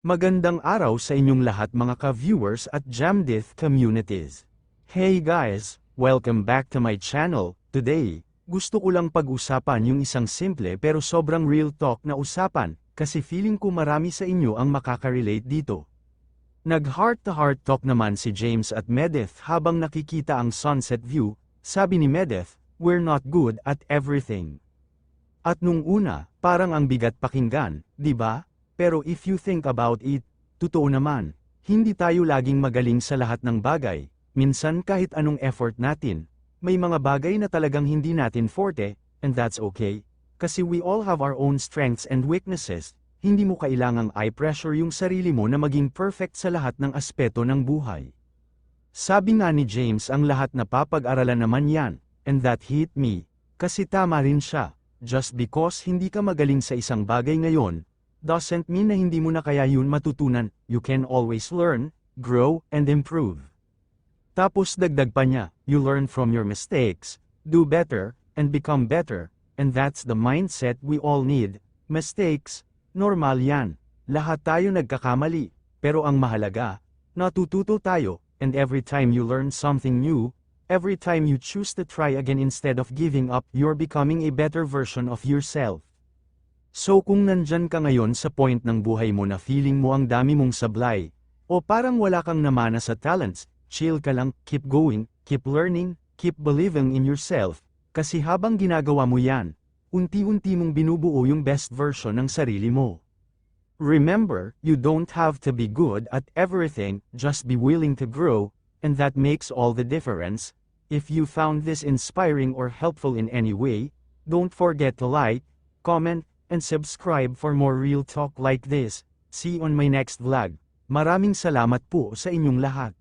Magandang araw sa inyong lahat mga ka-viewers at Jamdith communities. Hey guys, welcome back to my channel. Today, gusto ko lang pag-usapan yung isang simple pero sobrang real talk na usapan, kasi feeling ko marami sa inyo ang makaka-relate dito. Nag-heart-to-heart talk naman si James at Medeth habang nakikita ang sunset view. Sabi ni Medeth, "We're not good at everything." At nung una, parang ang bigat pakinggan, di ba? Pero if you think about it, totoo naman, hindi tayo laging magaling sa lahat ng bagay. Minsan kahit anong effort natin, may mga bagay na talagang hindi natin forte, and that's okay. Kasi we all have our own strengths and weaknesses. Hindi mo kailangang i-pressure yung sarili mo na maging perfect sa lahat ng aspeto ng buhay. Sabi nga ni James, ang lahat na papag-aralan naman yan, and that hit me. Kasi tama rin siya. Just because hindi ka magaling sa isang bagay ngayon, doesn't mean na hindi mo na kaya yun matutunan. You can always learn, grow, and improve. Tapos dagdag pa niya, you learn from your mistakes, do better, and become better, and that's the mindset we all need. Mistakes, normal yan. Lahat tayo nagkakamali, pero ang mahalaga, natututo tayo, and every time you learn something new, every time you choose to try again instead of giving up, you're becoming a better version of yourself. So kung nandyan ka ngayon sa point ng buhay mo na feeling mo ang dami mong sablay, o parang wala kang namana sa talents, chill ka lang, keep going, keep learning, keep believing in yourself, kasi habang ginagawa mo yan, unti-unti mong binubuo yung best version ng sarili mo. Remember, you don't have to be good at everything, just be willing to grow, and that makes all the difference. If you found this inspiring or helpful in any way, don't forget to like, comment, and subscribe for more real talk like this. See you on my next vlog. Maraming salamat po sa inyong lahat.